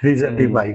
335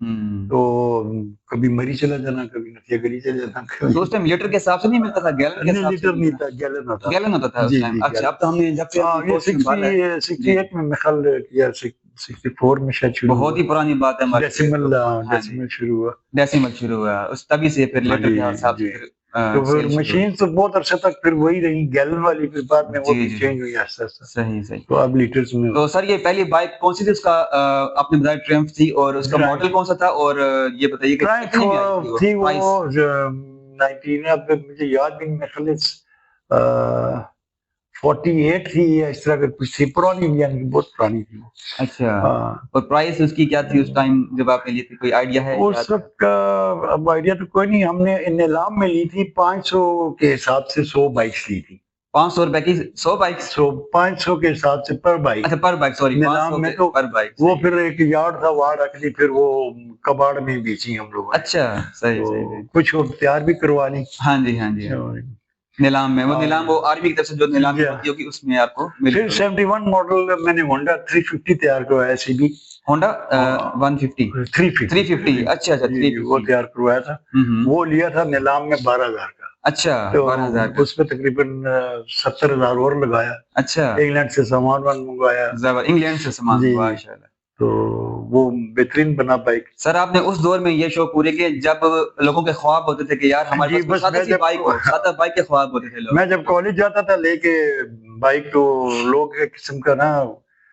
تو کبھی مری چلا جانا، کبھی نتھیا گلی چلا جانا. تو اس ٹائم لیٹر کے حساب سے نہیں ملتا تھا، گیلن کے حساب سے؟ لیٹر نہیں تھا، گیلن ہوتا. گیلن ہوتا تھا اس ٹائم. اچھا، اب تو ہم نے جب سے 68 میں خیال کیا، 64 میں شاید شروع. بہت ہی پرانی بات ہے. ڈیسیمل شروع ہوا. ڈیسیمل شروع ہوا اس تبھی سے پھر لیٹر کے حساب سے. تو پھر مشین تو بہت عرصے تک پھر وہی رہی گیلن والی، پھر بعد میں وہ بھی چینج ہوئی آہستہ آہستہ. صحیح. تو اب لیٹرز میں. تو سر یہ پہلی بائک کون سی تھی؟ اس کا آپ نے بتایا ٹرمپ تھی، اور اس کا ماڈل کون سا تھا؟ اور یہ بتائیے کہ کتنے میں آئی تھی وہ؟ 19 اب مجھے یاد بھی نہیں، میرے خیال 48 تھی یا اس طرح کا کچھ تھی، پرانی، یعنی بہت پرانی تھی وہ. اچھا. اور پرائس اس کی کیا تھی اس ٹائم جب آپ نے لی تھی؟ کوئی آئیڈیا ہے اس وقت کا؟ اب آئیڈیا تو کوئی نہیں، ہم نے نیلام میں لی تھی 500 کے حساب سے 100 بائکس لی تھی. 500 روپے کی 100 بائکس؟ 500 کے حساب سے پر بائک. اچھا، پر بائک، سوری، نیلام میں تو پر بائک. وہ پھر ایک یارڈ تھا وہاں رکھ لی، پھر وہ کباڑ میں بیچی ہم لوگوں نے. اچھا، صحیح. کچھ اور تیار بھی کروا لی. ہاں جی. نیلام میں، وہ نیلام وہ آرمی کی طرف سے جو نیلام ہوتی ہوگی اس میں آپ کو مل. پھر 71 ماڈل میں نے ہونڈا 350 تیار کروایا، سی بی ہونڈا 150 350. اچھا 350 وہ تیار کروایا تھا. وہ لیا تھا نیلام میں 12,000 کا. اچھا، 12,000 اس پہ تقریباً 70,000 اور لگایا. اچھا، انگلینڈ سے سامان منگوایا. انگلینڈ سے سامان، ماشاءاللہ. تو وہ بہترین بنا بائک. سر آپ نے اس دور میں یہ شوق پورے کیے جب لوگوں کے خواب ہوتے تھے کہ یار ہمارے پاس سادہ سی بائک ہو، سادہ بائک کے خواب ہوتے تھے لوگ. میں جب کالج جاتا تھا لے کے بائک، تو لوگ ایک قسم کا نا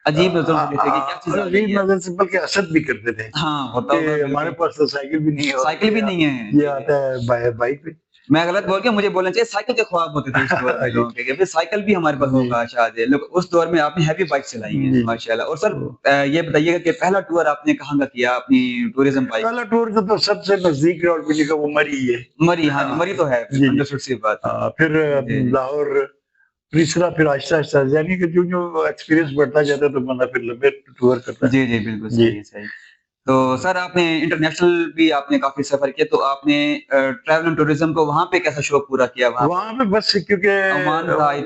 عجیب نظر سے دیکھتے کہ کیا چیز ہے، عجیب نظر سے، بلکہ حسد بھی کرتے تھے. ہاں، ہوتا ہے. ہمارے پاس تو سائیکل بھی نہیں ہے. سائیکل بھی نہیں ہے، یہ آتا ہے بائک پہ. میں غلط بول گیا، مجھے بولنا چاہیے سائیکل کے خواب ہوتے تھے اس دور میں لوگوں کے کہ سائیکل بھی ہمارے پاس ہوگا شاید. اس دور میں آپ نے ہیوی بائک چلائی ہیں، ماشاءاللہ. اور سر یہ بتائیے گا کہ پہلا ٹور آپ نے کہاں کا کیا اپنی ٹورزم بائک؟ پہلا ٹور تو سب سے نزدیک روڈ پہ کا وہ مری ہے. مری، ہاں مری تو ہے، سی بات. پھر لاہور، تیسرا پھر آہستہ آہستہ، یعنی کہ جو ایکسپیرینس بڑھتا جاتا ہے تو بندہ پھر لمبے ٹور کرتا ہے. جی بالکل صحیح. تو سر آپ نے انٹرنیشنل بھی آپ نے کافی سفر کیا، تو آپ نے ٹریول اینڈ ٹورزم کو وہاں پہ کیسا شوق پورا کیا؟ وہاں پہ بس کیونکہ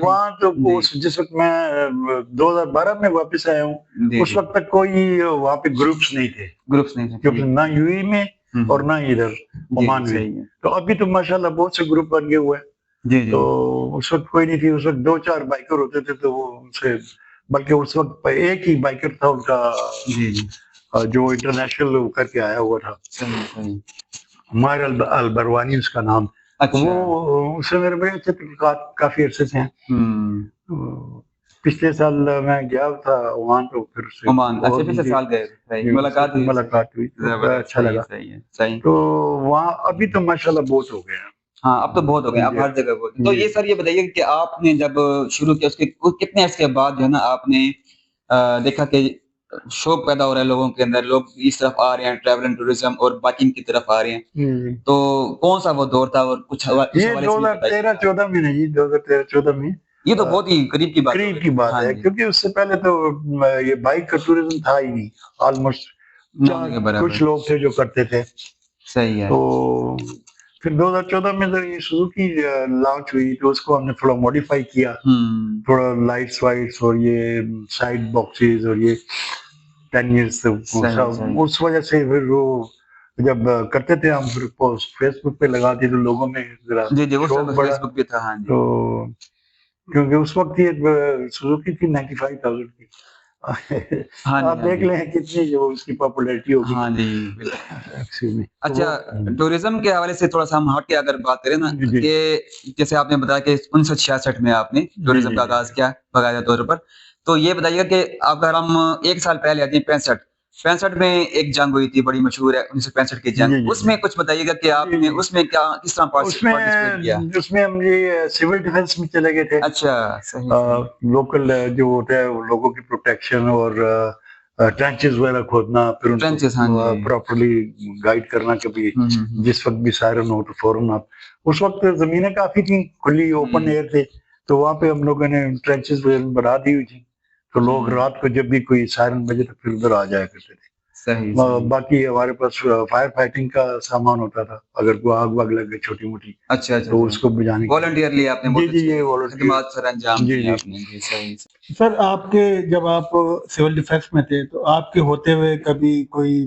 وہاں تو جس وقت میں 2012 میں واپس آیا ہوں، اس وقت تک کوئی وہااں پہ گروپس نہیں تھے، نہ یو اے میں اور نہ ادھر عمان میں. تو ابھی تو ماشاءاللہ بہت سے گروپ بن گئے ہوئے ہیں. تو اس وقت کوئی نہیں تھی، اس وقت 2-4 بائکر ہوتے تھے. تو وہ ان سے، بلکہ اس وقت ایک ہی بائکر تھا ان کا جو انٹرنیشنل کر کے آیا ہوا تھا، ماہر البروانی اس کا نام. وہ اس سے میرے بڑے اچھے تعلقات کافی عرصے سے ہیں. پچھلے سال میں گیا تھا عمان، تو پھر پچھلے سال گئے، ملاقات ہوئی، اچھا لگا. تو وہاں ابھی تو ماشاءاللہ بہت ہو گیا. ہاں، اب تو بہت ہو گئے، اب ہر جگہ بہت. تو یہ سر یہ بتائیے کہ آپ نے جب شروع کیا اس کے کتنے عرصے کے بعد جو ہے نا آپ نے دیکھا کہ شوق پیدا ہو رہا ہے لوگوں کے اندر، لوگ اس طرف آ رہے ہیں، ٹریول اینڈ ٹورزم اور بائکنگ کی طرف آ رہے ہیں. تو کون سا وہ دور تھا؟ اور کچھ یہ 2013-14 میں نہیں، 2013-14 میں. یہ تو بہت ہی قریب کی بات ہے، کیونکہ اس سے پہلے تو یہ بائک کا ٹورزم تھا ہی نہیں. آلموسٹ کچھ لوگ تھے جو کرتے تھے. صحیح ہے. تو پھر 2014 میں جب یہ سوزوکی لانچ ہوئی تو اس کو ہم نے تھوڑا موڈیفائی کیا، تھوڑا لائٹس وائٹس اور یہ سائڈ باکسز اور یہ 10 ایئرس. اس وجہ سے پھر وہ جب کرتے تھے ہم پھر پوسٹ فیس بک پہ لگاتے تو لوگوں میں ذرا شوق بڑھا. تو کیونکہ اس وقت یہ سوزوکی تھی 95,000 کی. آپ دیکھ لیں کتنی جو اس کی پاپولیرٹی ہوگی. ہاں جی. اچھا، ٹورزم کے حوالے سے تھوڑا سا ہم ہٹ کے اگر بات کریں نا، کہ جیسے آپ نے بتایا کہ 1966 میں آپ نے ٹورزم کا آغاز کیا باقاعدہ طور پر. تو یہ بتائیے گا کہ اگر ہم 1 سال پہلے آتے ہیں 65 میں ایک جنگ ہوئی تھی بڑی مشہور ہے 1965 کی جنگ. اس میں کچھ بتائیے گا کہ آپ نے اس میں کیا کس طرح پارٹیسپیٹ کیا؟ اس میں ہم یہ سول ڈیفنس میں چلے گئے تھے. اچھا، لوکل جو ہوتا ہے لوگوں کی پروٹیکشن اور ٹرنچز وغیرہ کھودنا، پھر ان کو پراپرلی گائیڈ کرنا کہ جس وقت بھی سائرن ہو تو فوراً آپ. اس وقت زمینیں کافی تھیں، کھلی اوپن ایئر تھے، تو وہاں پہ ہم لوگوں نے ٹرنچز بنا دی ہوئی تھی. تو لوگ رات کو جب بھی کوئی سائرن بجے تو پھر ادھر آ جایا کرتے تھے. باقی ہمارے پاس فائر فائٹنگ کا سامان ہوتا تھا، اگر کوئی آگ واگ لگ گئی چھوٹی موٹی تو اس کو بجھانے کی. والنٹیئرلی آپ نے خدمات سر انجام دی آپ نے. سر آپ کے جب آپ سول ڈیفینس میں تھے تو آپ کے ہوتے ہوئے کبھی کوئی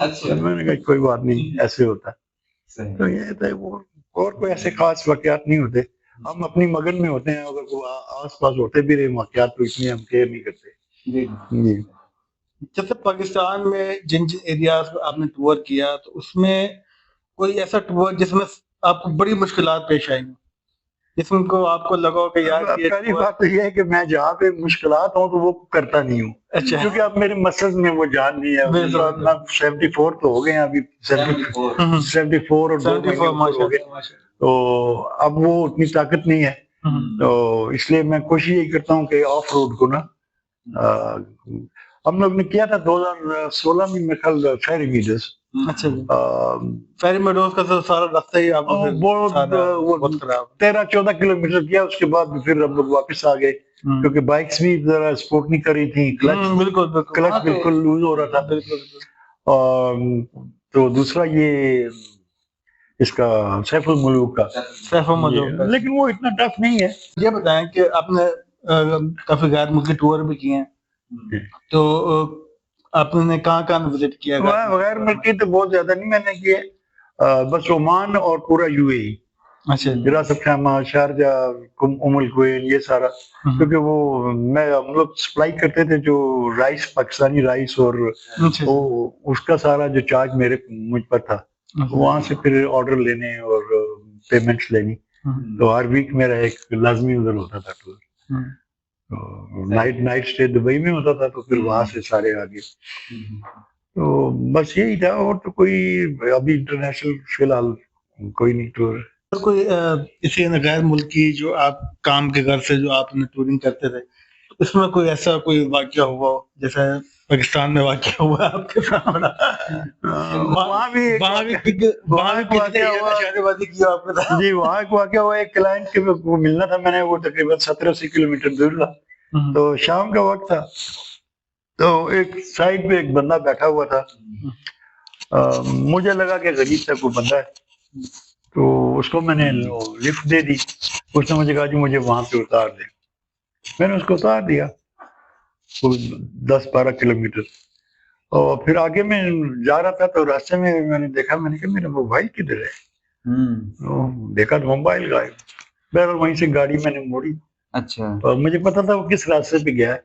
اچھا میں نے کہا کوئی بات نہیں، ایسے ہوتا ہے. تو یہ تھا وہ، اور کوئی ایسے خاص واقعات نہیں ہوتے. ہم اپنی مگن میں ہوتے ہیں، اگر کوئی آس پاس ہوتے بھی رہے واقعات تو اتنی ہم کیئر نہیں کرتے. جی جیسے پاکستان میں جن جن ایریاز آپ نے ٹور کیا تو اس میں کوئی ایسا ٹور جس میں آپ کو بڑی مشکلات پیش آئیں، جس میں کو آپ کو لگا کہ یار پہلی بات تو یہ ہے کہ میں جہاں پہ مشکلات ہوں تو وہ کرتا نہیں ہوں. اچھا کیونکہ اب میرے مسلز میں وہ جان نہیں ہے. 74 تو ہو گئے ہیں ابھی، 74 اور 2 مہینے اوپر ہو گئے، تو اب وہ اتنی طاقت نہیں ہے. تو اس لیے میں کوشش یہی کرتا ہوں کہ آف روڈ کو نا، ہم لوگ نے کیا تھا 2016 میں میرے خیال فیری میڈوز. اچھا جی، فیری میڈوز کا تو سارا راستہ ہی آپ بہت خراب، 13-14 کلومیٹر کیا. اس کے بعد پھر ہم لوگ واپس آ گئے کیونکہ بائکس بھی ذرا سپورٹ نہیں کر رہی تھیں، کلچ بالکل لوز ہو رہا تھا. تو دوسرا یہ اس کا سیف الملوک کا، لیکن وہ اتنا ٹف نہیں ہے. یہ بتائیں کہ آپ نے کافی غیر ملکی ٹور بھی کیے ہیں، تو آپ نے کہاں کہاں وزٹ کیا؟ غیر ملکی تو بہت زیادہ نہیں میں نے کیے، بس عمان اور پورا یو اے ای. اچھا، راست خیمہ، شارجہ، ام القوین، یہ سارا. کیونکہ وہ ہم لوگ سپلائی کرتے تھے جو رائس، پاکستانی رائس، اور اس کا سارا جو چارج مجھ پر تھا. وہاں سے پھر آرڈر لینے اور پیمنٹس لینی. تو ہر ویک میرا ایک لازمی ادھر ہوتا تھا ٹور. نائٹ اسٹے دبئی میں ہوتا تھا، تو پھر وہاں سے سارے آگے. تو بس یہی تھا، اور تو کوئی ابھی انٹرنیشنل فی الحال کوئی نہیں ٹور. کوئی اسی غیر ملکی جو آپ کام کے گھر سے جو آپ نے ٹورنگ کرتے تھے، اس میں کوئی ایسا کوئی واقعہ ہوا جیسے پاکستان میں واقعہ ہوا آپ کے سامنے؟ جی وہاں ایک واقعہ ہوا. ایک کلائنٹ کے ملنا تھا میں نے، وہ تقریباً 70-80 کلومیٹر دور تھا. تو شام کا وقت تھا، تو ایک سائڈ پہ ایک بندہ بیٹھا ہوا تھا. مجھے لگا کہ غریب سا کوئی بندہ ہے، تو اس کو میں نے لفٹ دے دی. اس نے مجھے کہا جی مجھے وہاں پہ اتار دے. میں نے اس کو اتار دیا 10-12 کلومیٹر. اور پھر آگے میں جا رہا تھا تو راستے میں میں نے دیکھا، میں نے کہا میرا موبائل کدھر ہے؟ دیکھا تو موبائل غائب. بہرحال وہیں سے گاڑی میں نے موڑی. اچھا، اور مجھے پتا تھا وہ کس راستے پہ گیا ہے.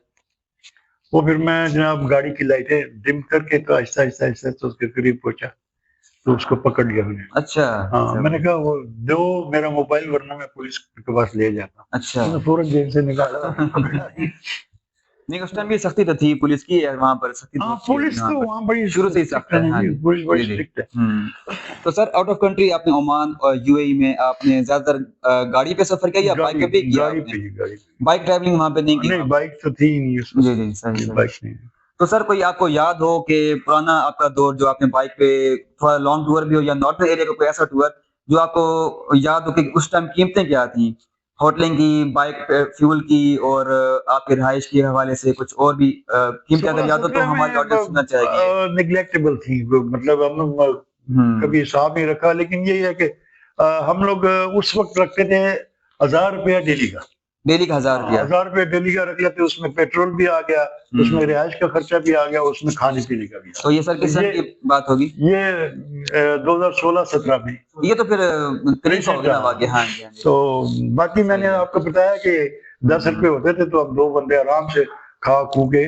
وہ پھر میں جناب گاڑی کی لائٹیں ڈم کر کے تو آہستہ آہستہ آہستہ اس کے قریب پہنچا، تو اس کو پکڑ لیا میں نے. اچھا، ہاں میں نے کہا وہ دو میرا موبائل، ورنہ میں پولیس کے پاس لے جاتا. اچھا، فوراً جیب سے نکالا. نہیں اس ٹائم بھی سختی تو تھی پولیس کی وہاں پر، سختی پولیس تو وہاں بڑی شروع سے ہی سخت ہے. پولیس بڑی اسٹرکٹ ہے. تو سر آؤٹ آف کنٹری آپ نے عمان اور یو اے ای میں آپ نے زیادہ تر گاڑی پہ سفر کیا یا بائک پہ بھی کیا؟ بائک ڈرائیونگ وہاں پہ نہیں کی؟ نہیں بائک تو تھی نہیں. جی جی صحیح. تو سر کوئی آپ کو یاد ہو کہ پرانا آپ کا دور جو آپ نے بائک پہ تھوڑا لانگ ٹور بھی ہو یا نارتھن ایریا کا کوئی ایسا ٹور جو آپ کو یاد ہو کہ اس ٹائم قیمتیں کیا تھیں، ہوٹلنگ کی، بائک فیول کی، اور آپ کے رہائش کے حوالے سے کچھ اور بھی قیمتیں اگر یاد ہو تو ہمارے آڈینس سننا چاہے گی. نیگلیکٹیبل تھی، مطلب ہم لوگ کبھی حساب نہیں رکھا. لیکن یہی ہے کہ ہم لوگ اس وقت رکھتے تھے 1000 روپیہ ڈیلی کا. ڈیلی کا 1000 روپے ڈیلی کا رکھ لیتے. اس میں پیٹرول بھی آ گیا، اس میں رہائش کا خرچہ بھی آ گیا، اس میں کھانے پینے کا بھی. تو یہ سر کس سال کی بات ہوگی؟ یہ 2016-17 میں. یہ تو پھر قریب ہو گیا واقعہ. ہاں جی. تو باقی میں نے آپ کو بتایا کہ 10 روپے ہوتے تھے تو اب 2 بندے آرام سے کھا کھو کے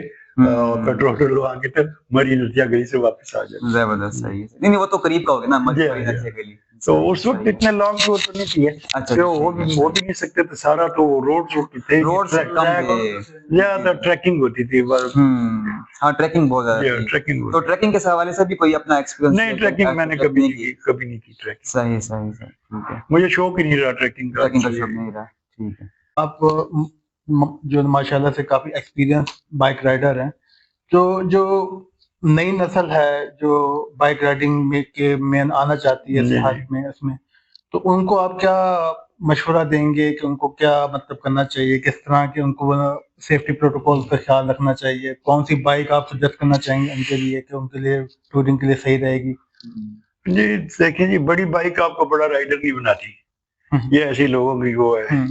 پیٹرول لگا کے تک مری نتیا گلی سے واپس آ جائے. زبردست. صحیح. نہیں وہ تو قریب کا ہو گیا نا مری نتیا گلی. تو اس وقت اتنے لانگ ٹور تو نہیں کیے. ہو بھی نہیں سکتے تھے، سارا تو روڈ تھے، زیادہ ٹریکنگ ہوتی تھی. ہاں ٹریکنگ بہت زیادہ. تو ٹریکنگ کے حوالے سے بھی کوئی اپنا ایکسپیرینس؟ نہیں ٹریکنگ میں نے کبھی نہیں کی. صحیح ٹھیک ہے. مجھے شوق ہی نہیں رہا ٹریکنگ کا. شوق نہیں رہا. ٹھیک ہے. آپ جو ماشاءاللہ سے کافی ایکسپیرینس بائک رائڈر ہیں، جو نئی نسل ہے جو بائک رائڈنگ میں آنا چاہتی ہے سیاحت میں، اس میں تو ان کو آپ کیا مشورہ دیں گے کہ ان کو کیا مطلب کرنا چاہیے، کس طرح کے ان کو سیفٹی پروٹوکول کا خیال رکھنا چاہیے، کون سی بائک آپ سجیسٹ کرنا چاہیں گے ان کے لیے کہ ان کے لیے ٹورنگ کے لیے صحیح رہے گی؟ جی دیکھیں جی، بڑی بائک آپ کو بڑا رائڈر نہیں بناتی. یہ ایسے لوگوں کی وہ ہے.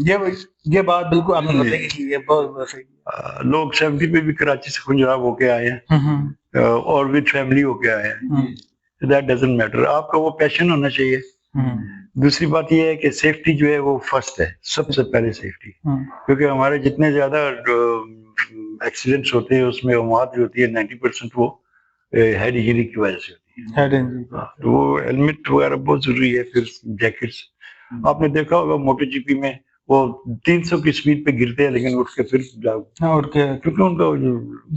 یہ بات بالکل آپ نے بتائی کہ یہ بہت صحیح. لوگ 70 پہ بھی کراچی سے خنجراب ہو کے آئے ہیں. اور ود فیملی ہو کے آئے ہیں، دیٹ ڈزنٹ میٹر، آپ کا وہ پیشن ہونا چاہیے. دوسری بات یہ ہے کہ سیفٹی جو ہے وہ فرسٹ ہے، سب سے پہلے سیفٹی، کیونکہ ہمارے جتنے زیادہ ایکسیڈنٹس ہوتے ہیں اس میں اموات جو ہوتی ہے 90% وہ ہیڈ انجری کی وجہ سے ہوتی ہے. تو وہ ہیلمٹ وغیرہ بہت ضروری ہے. پھر جیکٹس، آپ نے دیکھا ہوگا موٹو جی پی میں وہ 300 کی سپیڈ پہ گرتے ہیں لیکن اٹھ کے پھر کیونکہ ان کا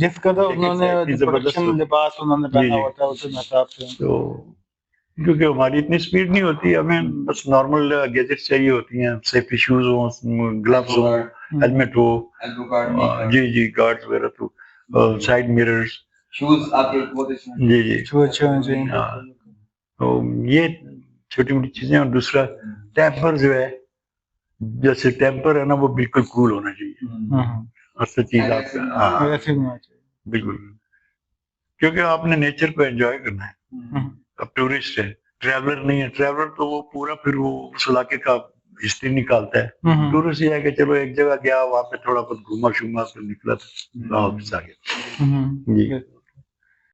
جس کا انہوں نے پروٹیکشن لباس انہوں نے پہنا ہوتا ہے اس حساب سے. تو کیونکہ ہماری اتنی سپیڈ نہیں ہوتی، ہمیں بس نارمل گیجٹس چاہیے ہوتی ہیں، سیفٹی شوز ہوں، گلوز ہوں، ہیلمٹ ہو، جی گارڈز وغیرہ، تو سائڈ میررز، شوز آپ کے بہت جی تو یہ چھوٹی موٹی چیزیں. اور دوسرا ٹیمپر جو ہے، جیسے ٹیمپر ہے نا وہ بالکل کول ہونا چاہیے، اصل چیز آپ کا بالکل، کیونکہ آپ نے نیچر کو انجوائے کرنا ہے. اب ٹورسٹ ہے، ٹریولر نہیں ہے. ٹریولر تو وہ پورا پھر وہ اس علاقے کا ہسٹری نکالتا ہے. ٹورسٹ یہ ہے کہ چلو ایک جگہ گیا، وہاں پہ تھوڑا بہت گھوما شوما، پھر نکلا، واپس آ گیا. جی